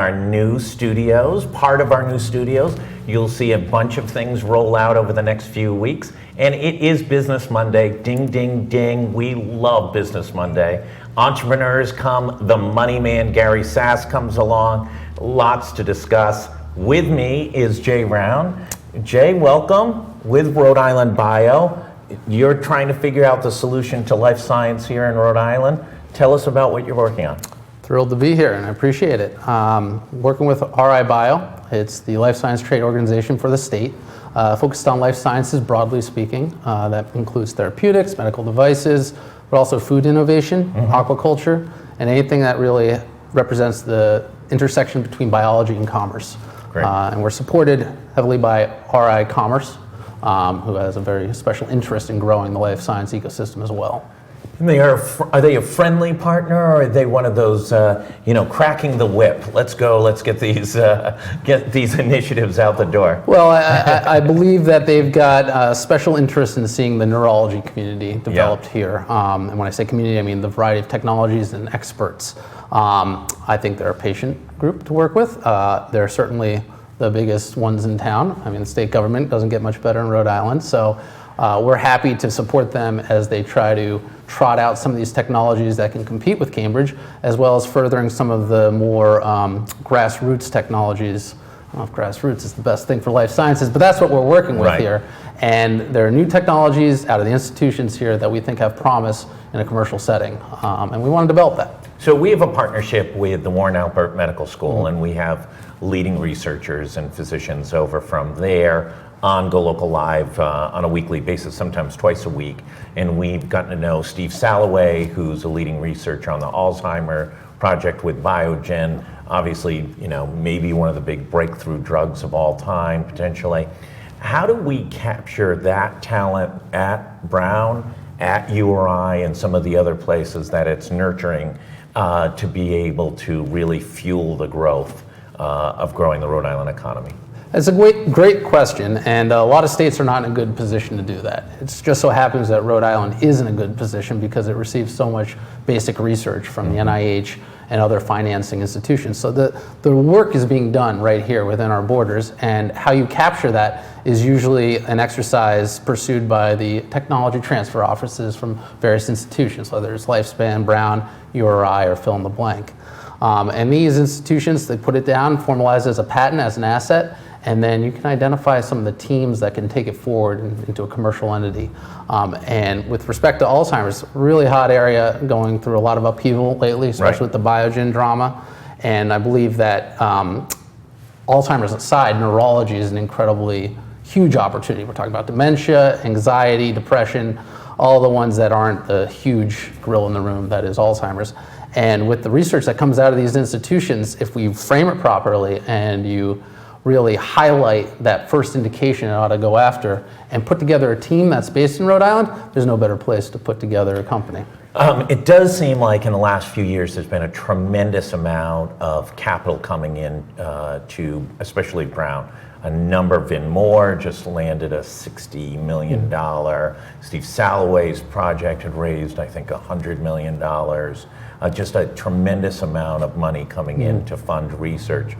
Our new studios, part of our new studios. You'll see a bunch of things roll out over the next few weeks. And it is Business Monday. Ding, ding, ding. We love Business Monday. Entrepreneurs come. The money man, Gary Sass, comes along. Lots to discuss. With me is Jay Round. Jay, welcome with Rhode Island Bio. You're trying to figure out the solution to life science here in Rhode Island. Tell us about what you're working on. Thrilled to be here, and I appreciate it. Working with RI Bio, it's the life science trade organization for the state, focused on life sciences broadly speaking. That includes therapeutics, medical devices, but also food innovation, aquaculture, and anything that really represents the intersection between biology and commerce. And we're supported heavily by RI Commerce, who has a very special interest in growing the life science ecosystem as well. And are they a friendly partner, or are they one of those, cracking the whip? Let's go. Let's get these initiatives out the door. Well, I believe that they've got a special interest in seeing the neurology community developed here. And when I say community, I mean the variety of technologies and experts. I think they're a patient group to work with. They're certainly the biggest ones in town. I mean, the state government doesn't get much better in Rhode Island, so we're happy to support them as they try to trot out some of these technologies that can compete with Cambridge, as well as furthering some of the more grassroots technologies. I don't know if grassroots is the best thing for life sciences, but that's what we're working with here. And there are new technologies out of the institutions here that we think have promise in a commercial setting, and we want to develop that. So we have a partnership with the Warren Alpert Medical School, and we have leading researchers and physicians over from there on GoLocal Live on a weekly basis, sometimes twice a week. And we've gotten to know Steve Salloway, who's a leading researcher on the Alzheimer project with Biogen. Obviously, maybe one of the big breakthrough drugs of all time, potentially. How do we capture that talent at Brown, at URI, and some of the other places that it's nurturing to be able to really fuel the growth of growing the Rhode Island economy? It's a great question, and a lot of states are not in a good position to do that. It just so happens that Rhode Island is in a good position because it receives so much basic research from the NIH and other financing institutions. So the work is being done right here within our borders, and how you capture that is usually an exercise pursued by the technology transfer offices from various institutions, whether it's Lifespan, Brown, URI, or fill in the blank. And these institutions, they put it down, formalize it as a patent, as an asset, and then you can identify some of the teams that can take it forward into a commercial entity. And with respect to Alzheimer's, really hot area, going through a lot of upheaval lately, especially with the Biogen drama. And I believe that Alzheimer's aside, neurology is an incredibly huge opportunity. We're talking about dementia, anxiety, depression, all the ones that aren't the huge gorilla in the room that is Alzheimer's. And with the research that comes out of these institutions, if we frame it properly and you really highlight that first indication it ought to go after and put together a team that's based in Rhode Island, there's no better place to put together a company. It does seem like in the last few years there's been a tremendous amount of capital coming in to especially Brown. A number, Vin Moore just landed a $60 million. Steve Salloway's project had raised, I think, $100 million. Just a tremendous amount of money coming in to fund research.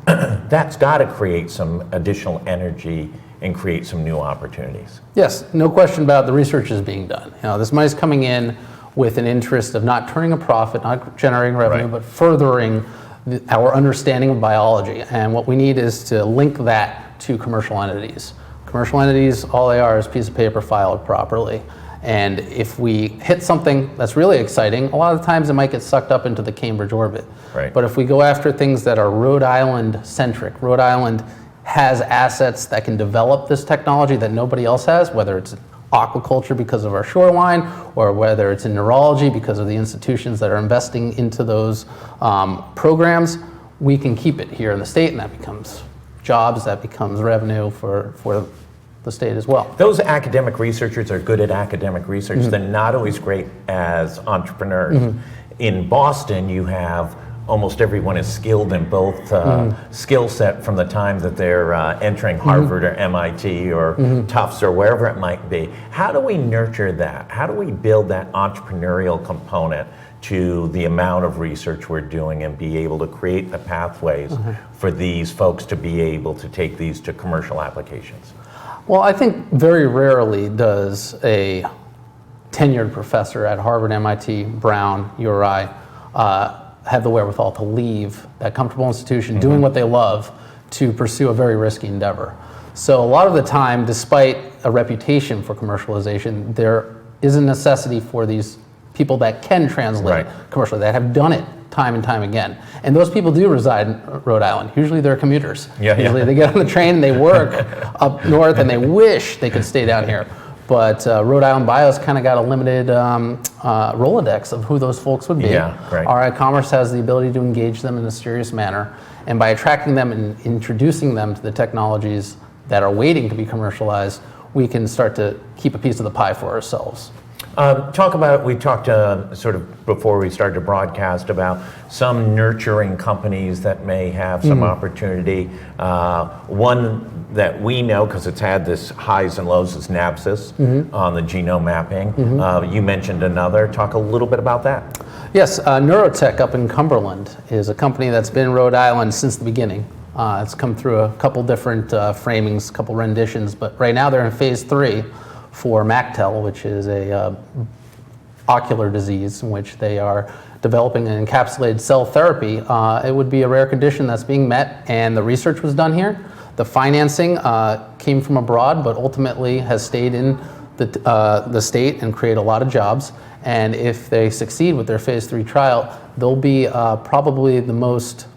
That's got to create some additional energy and create some new opportunities. Yes, no question about the research is being done. This money's coming in with an interest of not turning a profit, not generating revenue, but furthering our understanding of biology. And what we need is to link that to commercial entities. Commercial entities, all they are is a piece of paper filed properly. And if we hit something that's really exciting, a lot of times it might get sucked up into the Cambridge orbit. But if we go after things that are Rhode Island centric, Rhode Island has assets that can develop this technology that nobody else has, whether it's aquaculture because of our shoreline, or whether it's in neurology because of the institutions that are investing into those programs, we can keep it here in the state, and that becomes jobs, that becomes revenue for the state as well. Those academic researchers are good at academic research. They're not always great as entrepreneurs. In Boston, you have almost everyone is skilled in both skill set from the time that they're entering Harvard or MIT or Tufts or wherever it might be. How do we nurture that? How do we build that entrepreneurial component to the amount of research we're doing and be able to create the pathways for these folks to be able to take these to commercial applications? Well, I think very rarely does a tenured professor at Harvard, MIT, Brown, URI have the wherewithal to leave that comfortable institution doing what they love to pursue a very risky endeavor. So a lot of the time, despite a reputation for commercialization, there is a necessity for these people that can translate commercially, that have done it time and time again. And those people do reside in Rhode Island. Usually they're commuters. Usually they get on the train and they work up north and they wish they could stay down here. But Rhode Island Bio's kind of got a limited Rolodex of who those folks would be. RI Commerce has the ability to engage them in a serious manner. And by attracting them and introducing them to the technologies that are waiting to be commercialized, we can start to keep a piece of the pie for ourselves. We talked sort of before we started to broadcast about some nurturing companies that may have some opportunity. One that we know, because it's had this highs and lows, is Nabsys on the genome mapping. You mentioned another. Talk a little bit about that. Yes, Neurotech up in Cumberland is a company that's been in Rhode Island since the beginning. It's come through a couple different framings, a couple renditions, but right now they're in phase 3 for MACTEL, which is a ocular disease in which they are developing an encapsulated cell therapy. It would be a rare condition that's being met, and the research was done here. The financing came from abroad, but ultimately has stayed in the state and created a lot of jobs. And if they succeed with their phase 3 trial, they'll be probably the most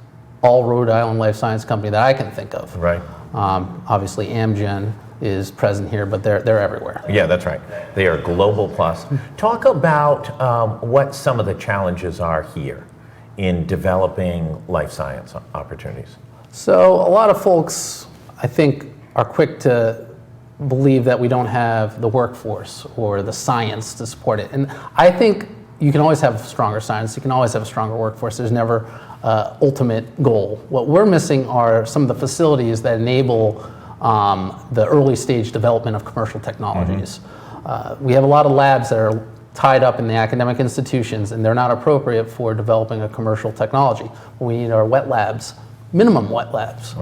all Rhode Island life science company that I can think of. Obviously Amgen is present here, but they're everywhere. Yeah, that's right. They are global plus. Talk about what some of the challenges are here in developing life science opportunities. So a lot of folks, I think, are quick to believe that we don't have the workforce or the science to support it. And I think you can always have stronger science, you can always have a stronger workforce. There's never ultimate goal. What we're missing are some of the facilities that enable the early stage development of commercial technologies. We have a lot of labs that are tied up in the academic institutions, and they're not appropriate for developing a commercial technology. We need our wet labs, minimum wet labs,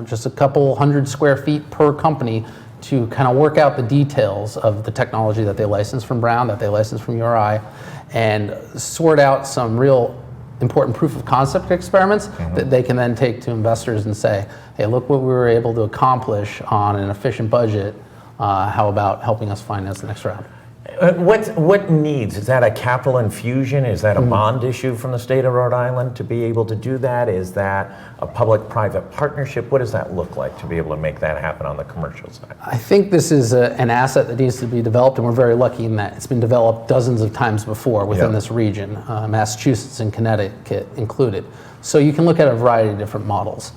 just a couple hundred square feet per company to kind of work out the details of the technology that they license from Brown, that they license from URI, and sort out some real important proof of concept experiments that they can then take to investors and say, hey, look what we were able to accomplish on an efficient budget. How about helping us finance the next round? What needs? Is that a capital infusion? Is that a bond issue from the state of Rhode Island to be able to do that? Is that a public-private partnership? What does that look like to be able to make that happen on the commercial side? I think this is an asset that needs to be developed, and we're very lucky in that it's been developed dozens of times before within this region, Massachusetts and Connecticut included. So you can look at a variety of different models.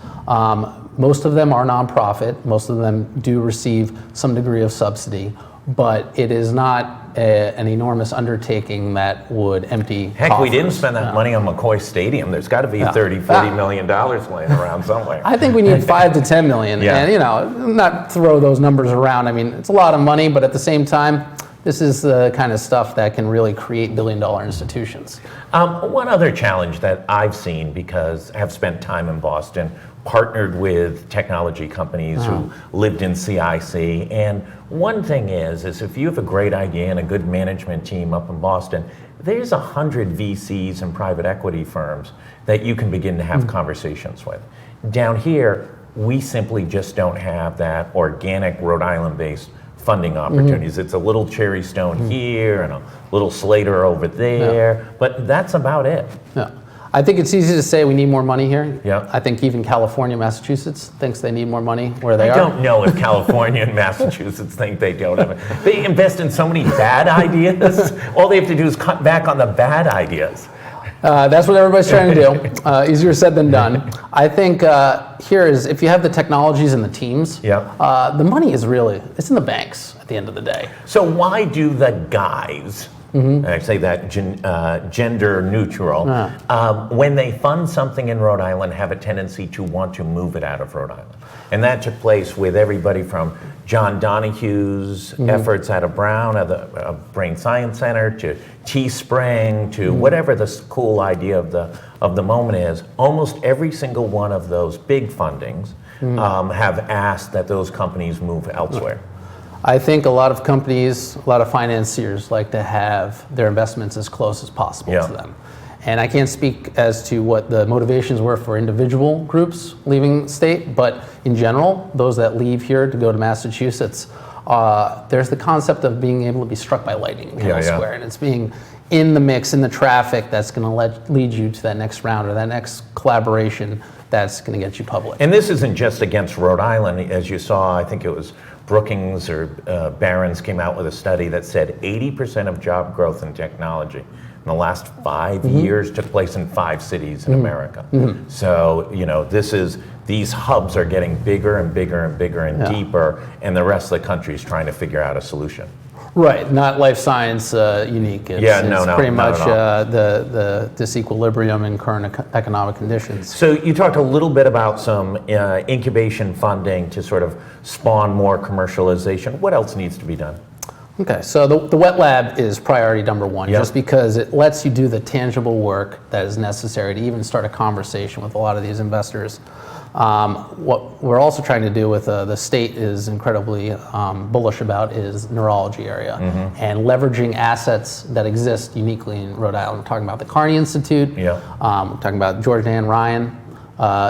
Most of them are nonprofit. Most of them do receive some degree of subsidy, but it is not an enormous undertaking that would empty Heck, coffers. We didn't spend that money on McCoy Stadium. There's got to be $30-40 million laying around somewhere. I think we need 5 to 10 million, and not throw those numbers around. I mean, it's a lot of money, but at the same time, this is the kind of stuff that can really create billion-dollar institutions. One other challenge that I've seen, because I have spent time in Boston, partnered with technology companies who lived in CIC, and one thing is if you have a great idea and a good management team up in Boston, there's 100 VCs and private equity firms that you can begin to have conversations with. Down here, we simply just don't have that organic Rhode Island-based funding opportunities. It's a little Cherry Stone here and a little Slater over there, but that's about it. I think it's easy to say we need more money here. Yeah. I think even California, Massachusetts thinks they need more money where they are. I don't know if California and Massachusetts think they don't have it. They invest in so many bad ideas. All they have to do is cut back on the bad ideas. That's what everybody's trying to do. Easier said than done. I think here is, if you have the technologies and the teams, the money is really, it's in the banks at the end of the day. So why do the guys I say that gender neutral, when they fund something in Rhode Island, have a tendency to want to move it out of Rhode Island. And that took place with everybody from John Donahue's efforts out of Brown, at the Brain Science Center, to Teespring, to whatever the cool idea of the moment is. Almost every single one of those big fundings have asked that those companies move elsewhere. I think a lot of companies, a lot of financiers like to have their investments as close as possible to them. And I can't speak as to what the motivations were for individual groups leaving the state, but in general, those that leave here to go to Massachusetts, there's the concept of being able to be struck by lightning elsewhere, and it's being in the mix, in the traffic, that's going to lead you to that next round or that next collaboration that's going to get you public. And this isn't just against Rhode Island. As you saw, I think it was Brookings or Barron's came out with a study that said 80% of job growth in technology in the last 5 years took place in 5 cities in America. So, you know, these hubs are getting bigger and bigger and bigger and deeper, and the rest of the country is trying to figure out a solution. Right, not life science unique. It's pretty much the disequilibrium in current economic conditions. So you talked a little bit about some incubation funding to sort of spawn more commercialization. What else needs to be done? Okay, so the wet lab is priority number one, just because it lets you do the tangible work that is necessary to even start a conversation with a lot of these investors. What we're also trying to do with the state is incredibly bullish about is neurology area and leveraging assets that exist uniquely in Rhode Island. We're talking about the Carney Institute, we're talking about George and Ann Ryan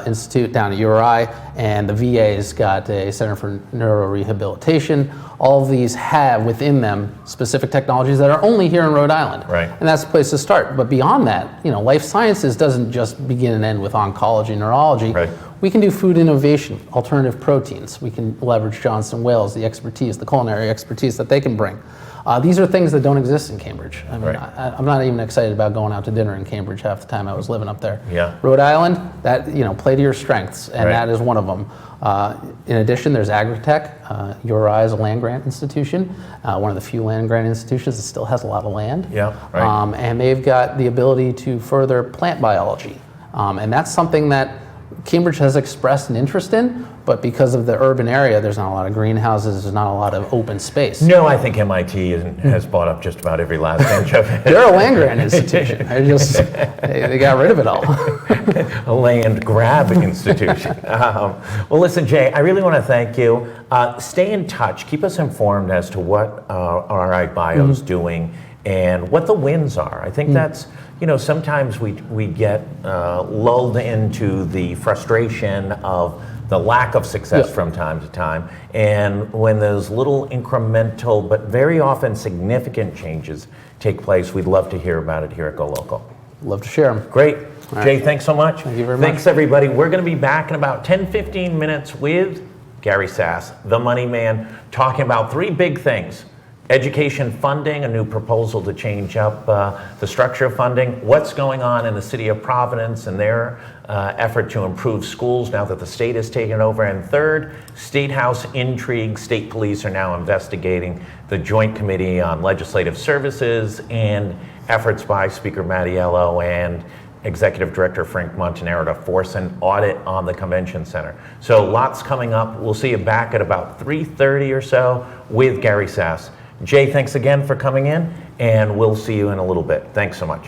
Institute down at URI, and the VA's got a Center for Neurorehabilitation. All of these have within them specific technologies that are only here in Rhode Island. Right. And that's the place to start. But beyond that, you know, life sciences doesn't just begin and end with oncology, neurology. Right. We can do food innovation, alternative proteins. We can leverage Johnson Wales, the expertise, the culinary expertise that they can bring. These are things that don't exist in Cambridge. I mean, I'm not even excited about going out to dinner in Cambridge half the time I was living up there. Rhode Island, that, you know, play to your strengths, and that is one of them. In addition, there's Agritech. URI is a land grant institution, one of the few land grant institutions that still has a lot of land. And they've got the ability to further plant biology. And that's something that Cambridge has expressed an interest in, but because of the urban area, there's not a lot of greenhouses, there's not a lot of open space. No, I think MIT has bought up just about every last inch of it. They're a land grant institution. They got rid of it all. A land grab institution. Well, listen, Jay, I really want to thank you. Stay in touch. Keep us informed as to what RI Bio's doing and what the wins are. I think that's, you know, sometimes we get lulled into the frustration of the lack of success from time to time. And when those little incremental, but very often significant changes take place, we'd love to hear about it here at GoLocal. Love to share them. Great. Jay, thanks so much. Thank you very much. Thanks, everybody. We're going to be back in about 10-15 minutes with Gary Sass, the money man, talking about 3 big things. Education funding, a new proposal to change up the structure of funding, what's going on in the city of Providence and their effort to improve schools now that the state has taken over, and third, State House intrigue. State police are now investigating the Joint Committee on Legislative Services and efforts by Speaker Mattiello and Executive Director Frank Montanaro to force an audit on the convention center. So lots coming up. We'll see you back at about 3:30 or so with Gary Sass. Jay, thanks again for coming in, and we'll see you in a little bit. Thanks so much.